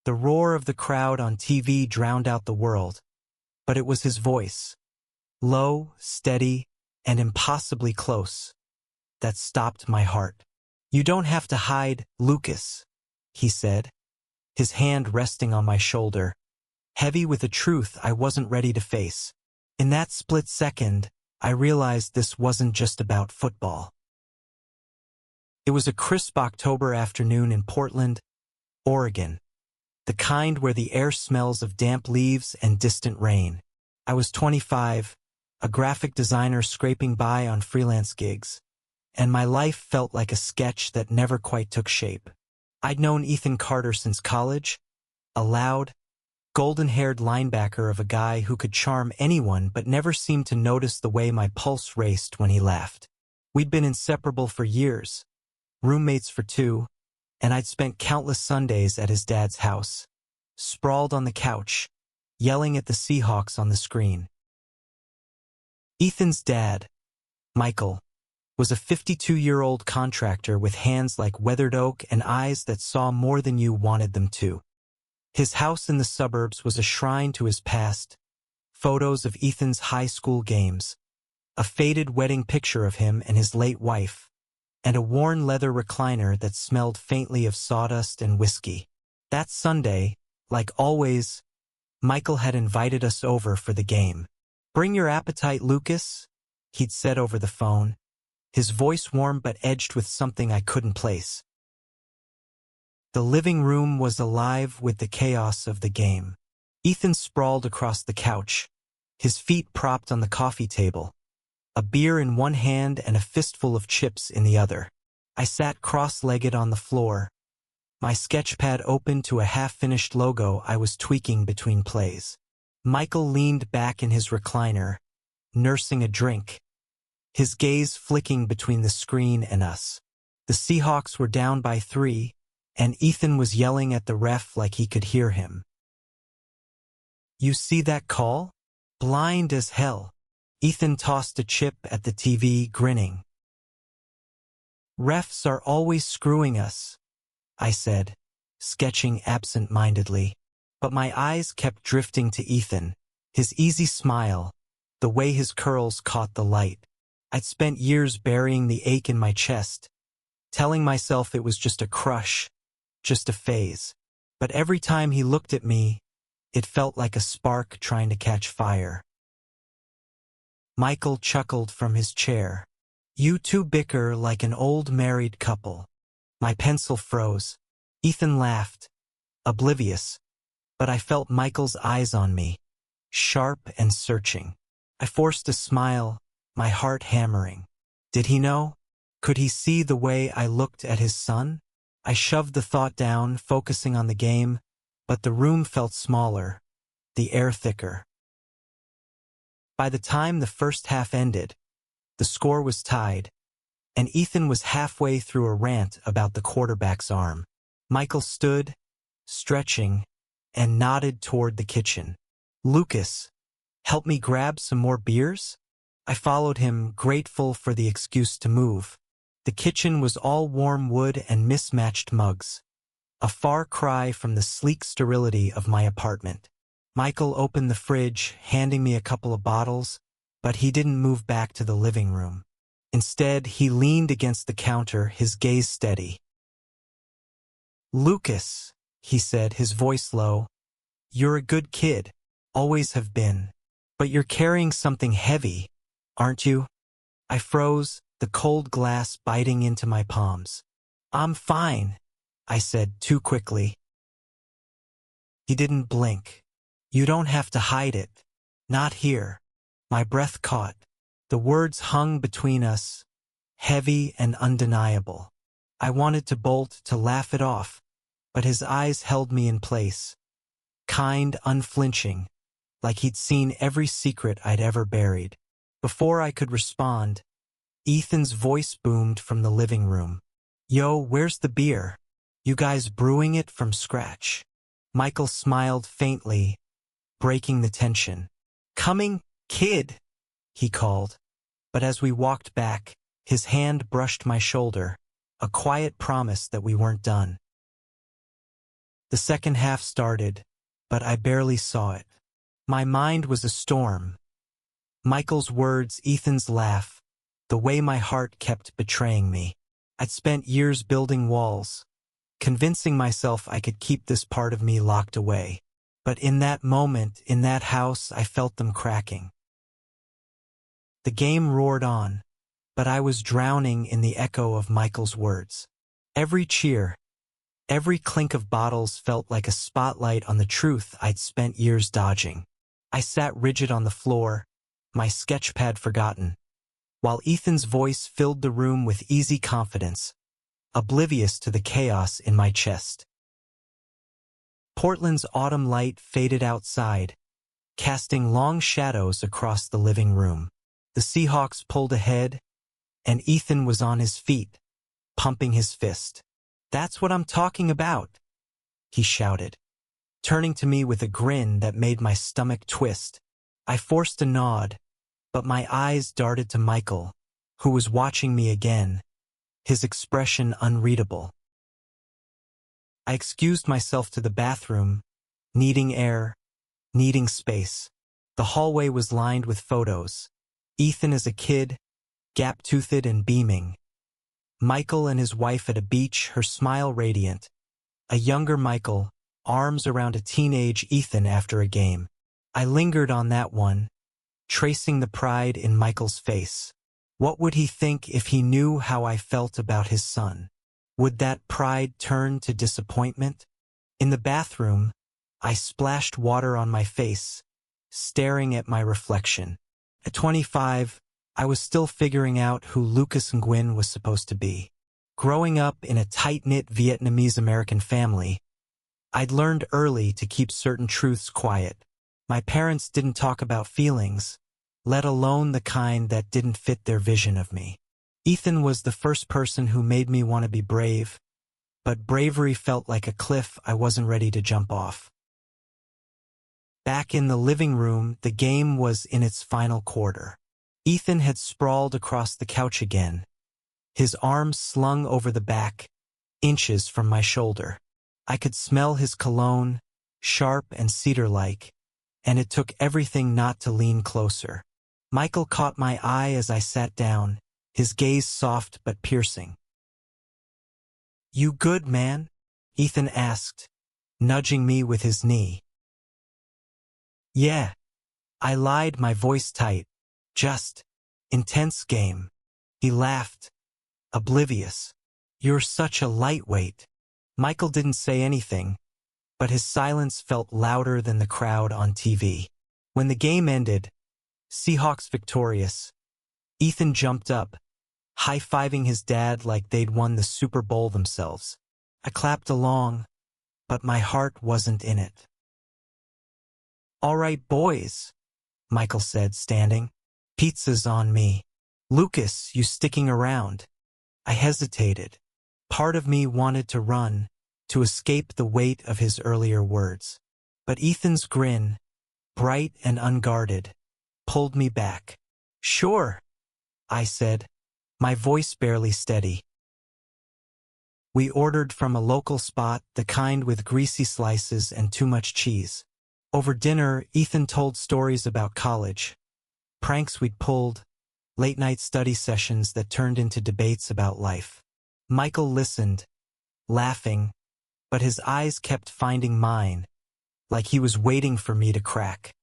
The roar of the crowd on TV drowned out the world, but it was his voice, low, steady, and impossibly close, that stopped my heart. "You don't have to hide, Lucas," he said, his hand resting on my shoulder, heavy with a truth I wasn't ready to face. In that split second, I realized this wasn't just about football. It was a crisp October afternoon in Portland, Oregon, the kind where the air smells of damp leaves and distant rain. I was 25, a graphic designer scraping by on freelance gigs, and my life felt like a sketch that never quite took shape. I'd known Ethan Carter since college, a loud, golden-haired linebacker of a guy who could charm anyone but never seemed to notice the way my pulse raced when he laughed. We'd been inseparable for years, roommates for 2, and I'd spent countless Sundays at his dad's house, sprawled on the couch, yelling at the Seahawks on the screen. Ethan's dad, Michael, was a 52-year-old contractor with hands like weathered oak and eyes that saw more than you wanted them to. His house in the suburbs was a shrine to his past, photos of Ethan's high school games, a faded wedding picture of him and his late wife, and a worn leather recliner that smelled faintly of sawdust and whiskey. That Sunday, like always, Michael had invited us over for the game. "Bring your appetite, Lucas," he'd said over the phone, his voice warm but edged with something I couldn't place. The living room was alive with the chaos of the game. Ethan sprawled across the couch, his feet propped on the coffee table, a beer in one hand and a fistful of chips in the other. I sat cross-legged on the floor, my sketchpad open to a half-finished logo I was tweaking between plays. Michael leaned back in his recliner, nursing a drink, his gaze flicking between the screen and us. The Seahawks were down by 3, and Ethan was yelling at the ref like he could hear him. "You see that call? Blind as hell." Ethan tossed a chip at the TV, grinning. "Refs are always screwing us," I said, sketching absent-mindedly. But my eyes kept drifting to Ethan, his easy smile, the way his curls caught the light. I'd spent years burying the ache in my chest, telling myself it was just a crush, just a phase. But every time he looked at me, it felt like a spark trying to catch fire. Michael chuckled from his chair. "You two bicker like an old married couple." My pencil froze. Ethan laughed, oblivious, but I felt Michael's eyes on me, sharp and searching. I forced a smile, my heart hammering. Did he know? Could he see the way I looked at his son? I shoved the thought down, focusing on the game, but the room felt smaller, the air thicker. By the time the first half ended, the score was tied, and Ethan was halfway through a rant about the quarterback's arm. Michael stood, stretching, and nodded toward the kitchen. "Lucas, help me grab some more beers?" I followed him, grateful for the excuse to move. The kitchen was all warm wood and mismatched mugs, a far cry from the sleek sterility of my apartment. Michael opened the fridge, handing me a couple of bottles, but he didn't move back to the living room. Instead, he leaned against the counter, his gaze steady. "Lucas," he said, his voice low, "you're a good kid, always have been. But you're carrying something heavy, aren't you?" I froze, the cold glass biting into my palms. "I'm fine," I said too quickly. He didn't blink. "You don't have to hide it. Not here." My breath caught. The words hung between us, heavy and undeniable. I wanted to bolt, to laugh it off, but his eyes held me in place, kind, unflinching, like he'd seen every secret I'd ever buried. Before I could respond, Ethan's voice boomed from the living room. "Yo, where's the beer? You guys brewing it from scratch?" Michael smiled faintly, breaking the tension. "Coming, kid," he called. But as we walked back, his hand brushed my shoulder, a quiet promise that we weren't done. The second half started, but I barely saw it. My mind was a storm. Michael's words, Ethan's laugh, the way my heart kept betraying me. I'd spent years building walls, convincing myself I could keep this part of me locked away. But in that moment, in that house, I felt them cracking. The game roared on, but I was drowning in the echo of Michael's words. Every cheer, every clink of bottles felt like a spotlight on the truth I'd spent years dodging. I sat rigid on the floor, my sketchpad forgotten, while Ethan's voice filled the room with easy confidence, oblivious to the chaos in my chest. Portland's autumn light faded outside, casting long shadows across the living room. The Seahawks pulled ahead, and Ethan was on his feet, pumping his fist. "That's what I'm talking about," he shouted, turning to me with a grin that made my stomach twist. I forced a nod, but my eyes darted to Michael, who was watching me again, his expression unreadable. I excused myself to the bathroom, needing air, needing space. The hallway was lined with photos. Ethan as a kid, gap-toothed and beaming. Michael and his wife at a beach, her smile radiant. A younger Michael, arms around a teenage Ethan after a game. I lingered on that one, tracing the pride in Michael's face. What would he think if he knew how I felt about his son? Would that pride turn to disappointment? In the bathroom, I splashed water on my face, staring at my reflection. At 25, I was still figuring out who Lucas Nguyen was supposed to be. Growing up in a tight-knit Vietnamese-American family, I'd learned early to keep certain truths quiet. My parents didn't talk about feelings, let alone the kind that didn't fit their vision of me. Ethan was the first person who made me want to be brave, but bravery felt like a cliff I wasn't ready to jump off. Back in the living room, the game was in its final quarter. Ethan had sprawled across the couch again, his arms slung over the back, inches from my shoulder. I could smell his cologne, sharp and cedar-like, and it took everything not to lean closer. Michael caught my eye as I sat down, his gaze soft but piercing. "You good, man?" Ethan asked, nudging me with his knee. "Yeah," I lied, my voice tight. "Just intense game." He laughed, oblivious. "You're such a lightweight." Michael didn't say anything, but his silence felt louder than the crowd on TV. When the game ended, Seahawks victorious, Ethan jumped up, high-fiving his dad like they'd won the Super Bowl themselves. I clapped along, but my heart wasn't in it. "All right, boys," Michael said, standing. "Pizza's on me." "Lucas, you sticking around?" I hesitated. Part of me wanted to run, to escape the weight of his earlier words. But Ethan's grin, bright and unguarded, pulled me back. "Sure," I said, my voice barely steady. We ordered from a local spot, the kind with greasy slices and too much cheese. Over dinner, Ethan told stories about college, pranks we'd pulled, late-night study sessions that turned into debates about life. Michael listened, laughing, but his eyes kept finding mine, like he was waiting for me to crack.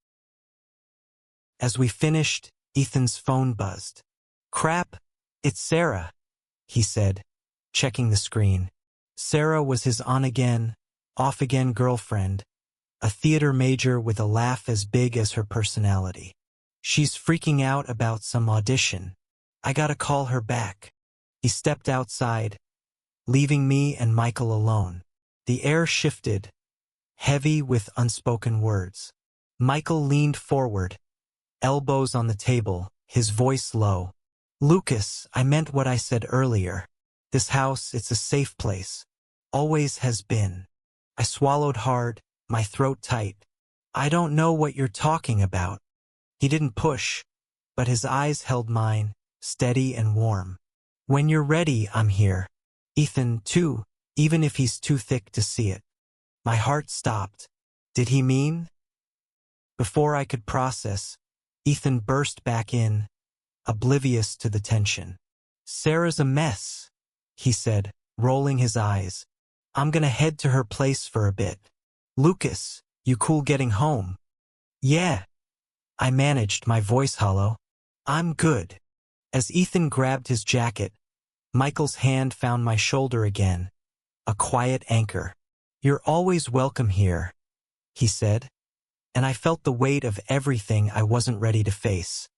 As we finished, Ethan's phone buzzed. "Crap, it's Sarah," he said, checking the screen. Sarah was his on-again, off-again girlfriend, a theater major with a laugh as big as her personality. "She's freaking out about some audition. I gotta call her back." He stepped outside, leaving me and Michael alone. The air shifted, heavy with unspoken words. Michael leaned forward, elbows on the table, his voice low. "Lucas, I meant what I said earlier. This house, it's a safe place. Always has been." I swallowed hard, my throat tight. "I don't know what you're talking about." He didn't push, but his eyes held mine, steady and warm. "When you're ready, I'm here." Ethan, too, even if he's too thick to see it. My heart stopped. Did he mean? Before I could process, Ethan burst back in, oblivious to the tension. Sarah's a mess, he said, rolling his eyes. I'm gonna head to her place for a bit. Lucas, you cool getting home? Yeah. I managed, my voice hollow. I'm good. As Ethan grabbed his jacket, Michael's hand found my shoulder again, a quiet anchor. You're always welcome here, he said, and I felt the weight of everything I wasn't ready to face.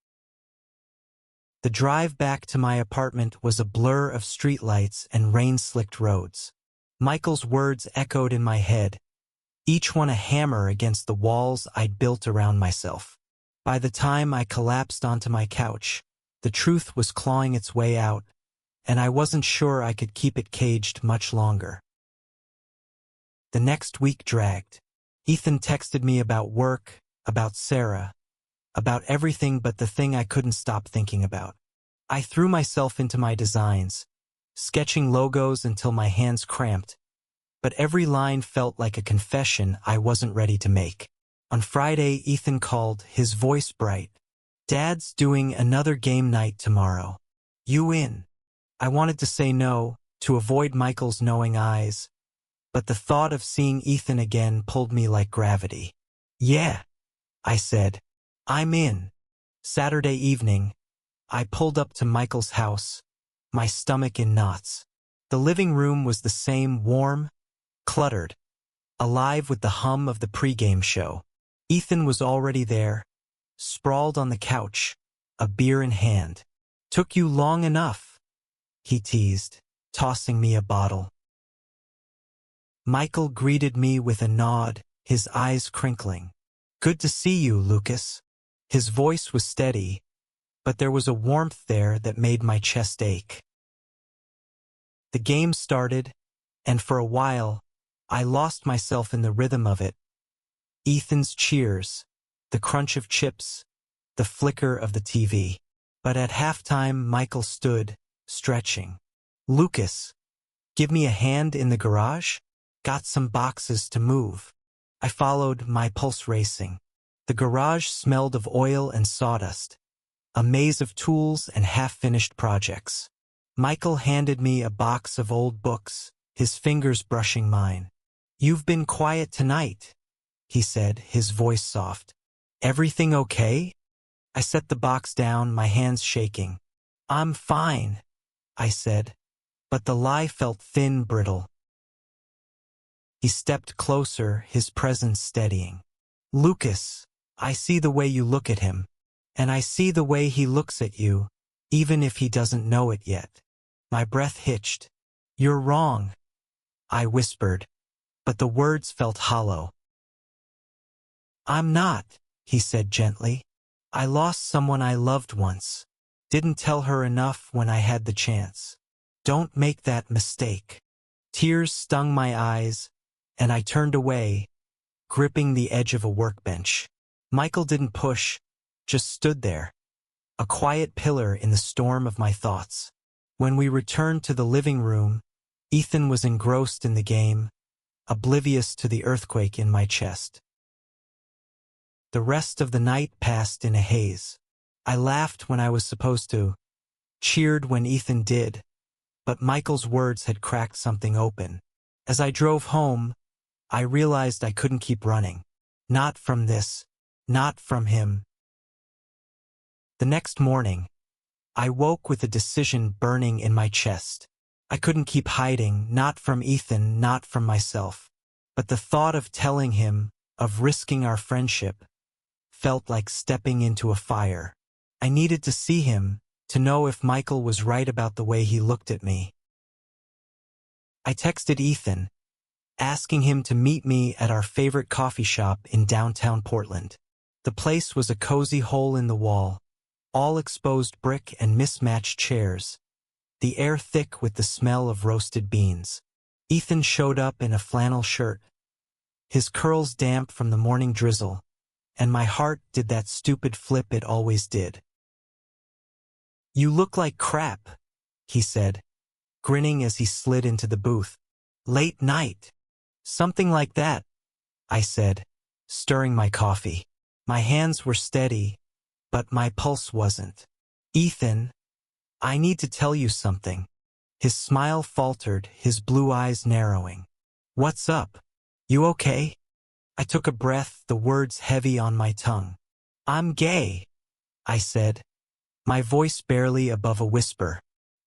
The drive back to my apartment was a blur of streetlights and rain-slicked roads. Michael's words echoed in my head, each one a hammer against the walls I'd built around myself. By the time I collapsed onto my couch, the truth was clawing its way out, and I wasn't sure I could keep it caged much longer. The next week dragged. Ethan texted me about work, about Sarah, about everything but the thing I couldn't stop thinking about. I threw myself into my designs, sketching logos until my hands cramped, but every line felt like a confession I wasn't ready to make. On Friday, Ethan called, his voice bright. Dad's doing another game night tomorrow. You in? I wanted to say no, to avoid Michael's knowing eyes, but the thought of seeing Ethan again pulled me like gravity. Yeah, I said. I'm in. Saturday evening, I pulled up to Michael's house, my stomach in knots. The living room was the same, warm, cluttered, alive with the hum of the pregame show. Ethan was already there, sprawled on the couch, a beer in hand. Took you long enough, he teased, tossing me a bottle. Michael greeted me with a nod, his eyes crinkling. Good to see you, Lucas. His voice was steady, but there was a warmth there that made my chest ache. The game started, and for a while, I lost myself in the rhythm of it. Ethan's cheers, the crunch of chips, the flicker of the TV. But at halftime, Michael stood, stretching. Lucas, give me a hand in the garage? Got some boxes to move. I followed, my pulse racing. The garage smelled of oil and sawdust, a maze of tools and half-finished projects. Michael handed me a box of old books, his fingers brushing mine. You've been quiet tonight, he said, his voice soft. Everything okay? I set the box down, my hands shaking. I'm fine, I said, but the lie felt thin, brittle. He stepped closer, his presence steadying. Lucas, I see the way you look at him, and I see the way he looks at you, even if he doesn't know it yet. My breath hitched. You're wrong, I whispered, but the words felt hollow. I'm not, he said gently. I lost someone I loved once. Didn't tell her enough when I had the chance. Don't make that mistake. Tears stung my eyes, and I turned away, gripping the edge of a workbench. Michael didn't push, just stood there, a quiet pillar in the storm of my thoughts. When we returned to the living room, Ethan was engrossed in the game, oblivious to the earthquake in my chest. The rest of the night passed in a haze. I laughed when I was supposed to, cheered when Ethan did, but Michael's words had cracked something open. As I drove home, I realized I couldn't keep running. Not from this, not from him. The next morning, I woke with a decision burning in my chest. I couldn't keep hiding, not from Ethan, not from myself. But the thought of telling him, of risking our friendship, felt like stepping into a fire. I needed to see him, to know if Michael was right about the way he looked at me. I texted Ethan, asking him to meet me at our favorite coffee shop in downtown Portland. The place was a cozy hole in the wall, all exposed brick and mismatched chairs, the air thick with the smell of roasted beans. Ethan showed up in a flannel shirt, his curls damp from the morning drizzle, and my heart did that stupid flip it always did. You look like crap, he said, grinning as he slid into the booth. Late night. Something like that, I said, stirring my coffee. My hands were steady, but my pulse wasn't. Ethan, I need to tell you something. His smile faltered, his blue eyes narrowing. What's up? You okay? I took a breath, the words heavy on my tongue. I'm gay, I said, my voice barely above a whisper.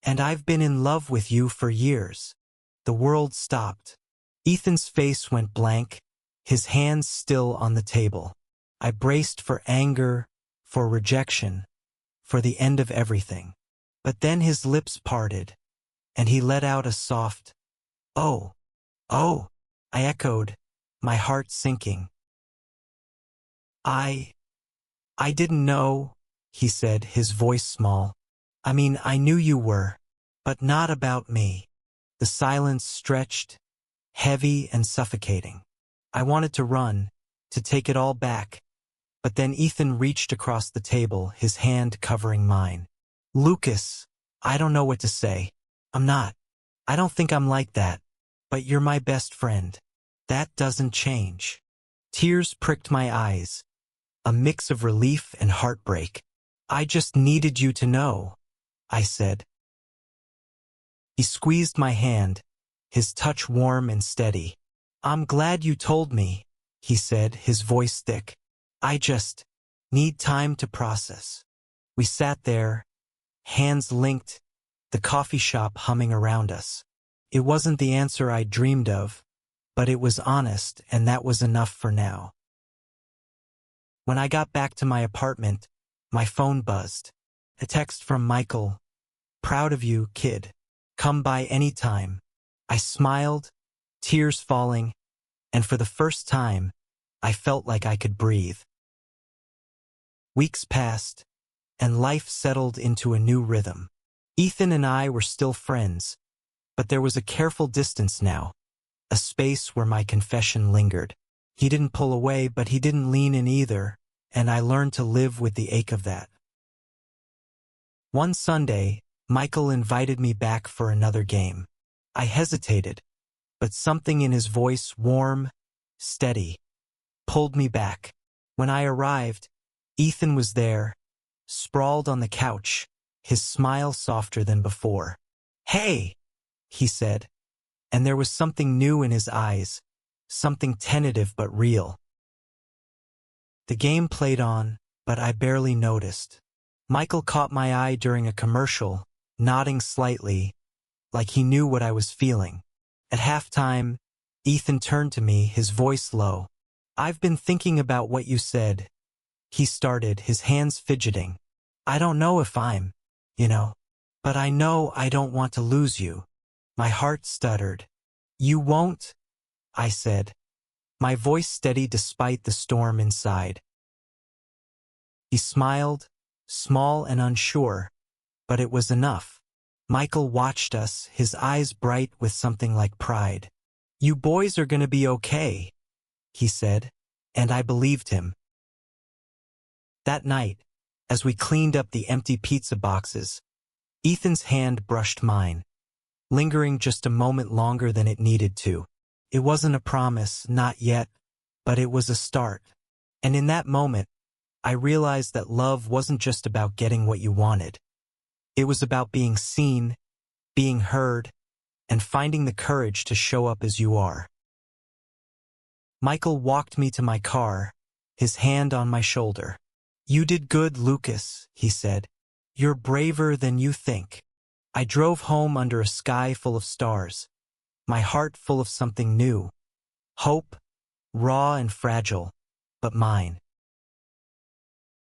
And I've been in love with you for years. The world stopped. Ethan's face went blank, his hands still on the table. I braced for anger, for rejection, for the end of everything. But then his lips parted, and he let out a soft, "Oh, oh," I echoed, my heart sinking. I didn't know," he said, his voice small. "I mean, I knew you were, but not about me." The silence stretched, heavy and suffocating. I wanted to run, to take it all back, but then Ethan reached across the table, his hand covering mine. "Lucas, I don't know what to say. I don't think I'm like that, but you're my best friend. That doesn't change." Tears pricked my eyes, a mix of relief and heartbreak. "I just needed you to know," I said. He squeezed my hand, his touch warm and steady. "I'm glad you told me," he said, his voice thick. "I just need time to process." We sat there, hands linked, the coffee shop humming around us. It wasn't the answer I dreamed of, but it was honest, and that was enough for now. When I got back to my apartment, my phone buzzed. A text from Michael. "Proud of you, kid. Come by any time." I smiled, tears falling, and for the first time, I felt like I could breathe. Weeks passed, and life settled into a new rhythm. Ethan and I were still friends, but there was a careful distance now, a space where my confession lingered. He didn't pull away, but he didn't lean in either, and I learned to live with the ache of that. One Sunday, Michael invited me back for another game. I hesitated, but something in his voice, warm, steady, pulled me back. When I arrived, Ethan was there, sprawled on the couch, his smile softer than before. "Hey," he said, and there was something new in his eyes, something tentative but real. The game played on, but I barely noticed. Michael caught my eye during a commercial, nodding slightly, like he knew what I was feeling. At halftime, Ethan turned to me, his voice low. "I've been thinking about what you said," he started, his hands fidgeting. "I don't know if I'm, but I know I don't want to lose you." My heart stuttered. "You won't?" I said, my voice steady despite the storm inside. He smiled, small and unsure, but it was enough. Michael watched us, his eyes bright with something like pride. "You boys are gonna be okay," he said, and I believed him. That night, as we cleaned up the empty pizza boxes, Ethan's hand brushed mine, lingering just a moment longer than it needed to. It wasn't a promise, not yet, but it was a start. And in that moment, I realized that love wasn't just about getting what you wanted. It was about being seen, being heard, and finding the courage to show up as you are. Michael walked me to my car, his hand on my shoulder. "You did good, Lucas," he said. "You're braver than you think." I drove home under a sky full of stars, my heart full of something new. Hope, raw and fragile, but mine.